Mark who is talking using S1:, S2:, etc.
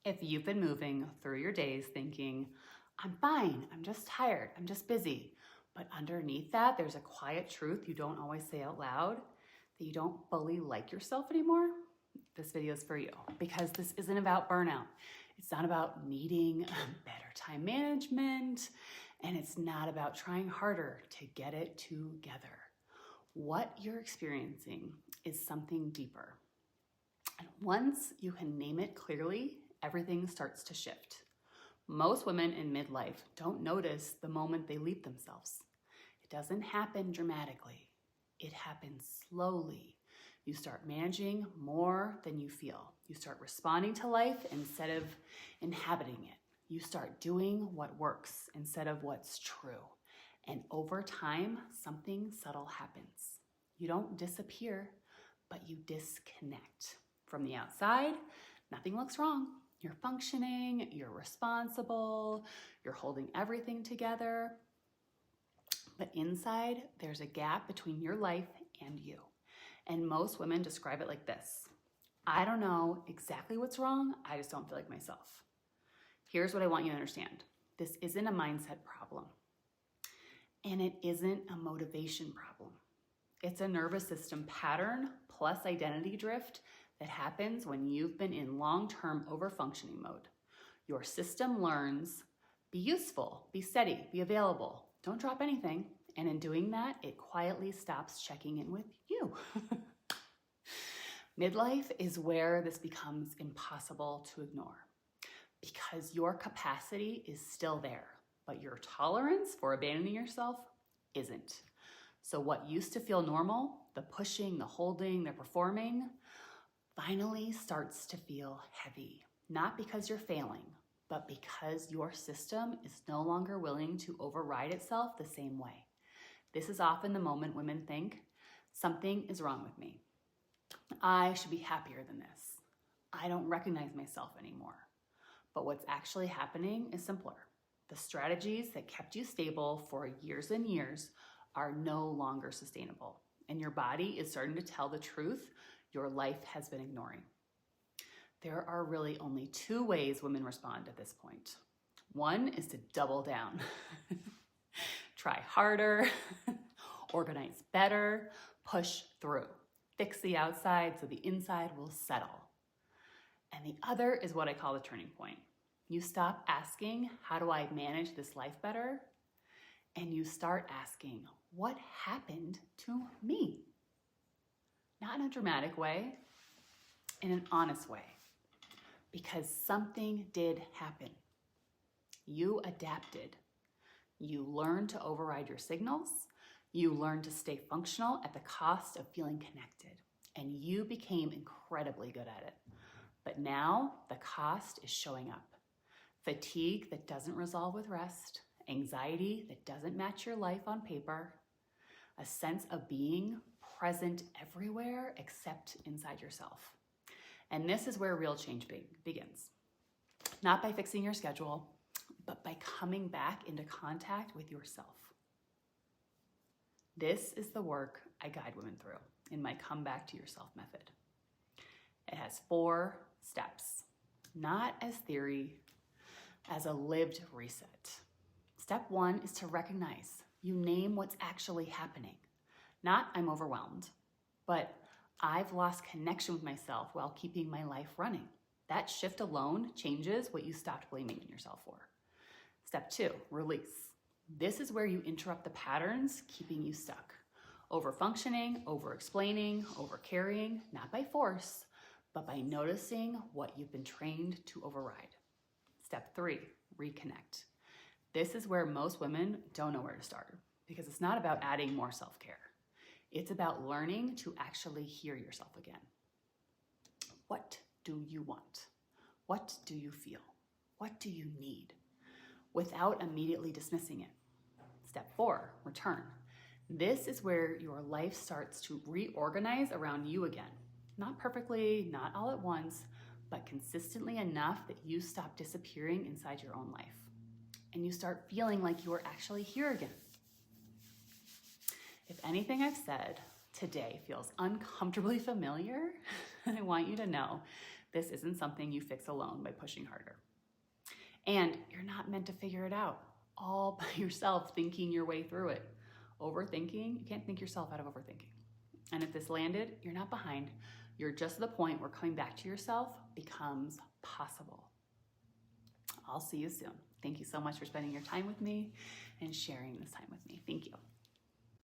S1: If you've been moving through your days thinking, I'm fine, I'm just tired, I'm just busy, but underneath that, there's a quiet truth you don't always say out loud, that you don't fully like yourself anymore, this video is for you. Because this isn't about burnout. It's not about needing better time management, and it's not about trying harder to get it together. What you're experiencing is something deeper. And once you can name it clearly, everything starts to shift. Most women in midlife don't notice the moment they leap themselves. It doesn't happen dramatically. It happens slowly. You start managing more than you feel. You start responding to life instead of inhabiting it. You start doing what works instead of what's true. And over time, something subtle happens. You don't disappear, but you disconnect. From the outside, nothing looks wrong. You're functioning, you're responsible, you're holding everything together. But inside, there's a gap between your life and you. And most women describe it like this. I don't know exactly what's wrong, I just don't feel like myself. Here's what I want you to understand. This isn't a mindset problem. And it isn't a motivation problem. It's a nervous system pattern plus identity drift that happens when you've been in long-term overfunctioning mode. Your system learns, be useful, be steady, be available, don't drop anything. And in doing that, it quietly stops checking in with you. Midlife is where this becomes impossible to ignore because your capacity is still there, but your tolerance for abandoning yourself isn't. So what used to feel normal, the pushing, the holding, the performing, finally starts to feel heavy. Not because you're failing, but because your system is no longer willing to override itself the same way. This is often the moment women think, something is wrong with me. I should be happier than this. I don't recognize myself anymore. But what's actually happening is simpler. The strategies that kept you stable for years and years are no longer sustainable. And your body is starting to tell the truth your life has been ignoring. There are really only two ways women respond at this point. One is to double down. Try harder, organize better, push through. Fix the outside so the inside will settle. And the other is what I call the turning point. You stop asking, how do I manage this life better? And you start asking, what happened to me? Not in a dramatic way, in an honest way. Because something did happen. You adapted. You learned to override your signals. You learned to stay functional at the cost of feeling connected. And you became incredibly good at it. But now the cost is showing up. Fatigue that doesn't resolve with rest. Anxiety that doesn't match your life on paper. A sense of being present everywhere except inside yourself. And this is where real change begins. Not by fixing your schedule, but by coming back into contact with yourself. This is the work I guide women through in my Come Back to Yourself method. It has 4 steps, not as theory, as a lived reset. Step 1 is to recognize. You name what's actually happening. Not I'm overwhelmed, but I've lost connection with myself while keeping my life running. That shift alone changes what you stopped blaming yourself for. Step 2, release. This is where you interrupt the patterns keeping you stuck. Over-functioning, over-explaining, over-carrying, not by force, but by noticing what you've been trained to override. Step 3, reconnect. This is where most women don't know where to start because it's not about adding more self-care. It's about learning to actually hear yourself again. What do you want? What do you feel? What do you need? Without immediately dismissing it. Step 4, return. This is where your life starts to reorganize around you again. Not perfectly, not all at once, but consistently enough that you stop disappearing inside your own life. And you start feeling like you are actually here again. If anything I've said today feels uncomfortably familiar, I want you to know This isn't something you fix alone by pushing harder. And you're not meant to figure it out all by yourself, thinking your way through it. Overthinking, you can't think yourself out of overthinking. And if this landed, you're not behind. You're just at the point where coming back to yourself becomes possible. I'll see you soon. Thank you so much for spending your time with me and sharing this time with me. Thank you.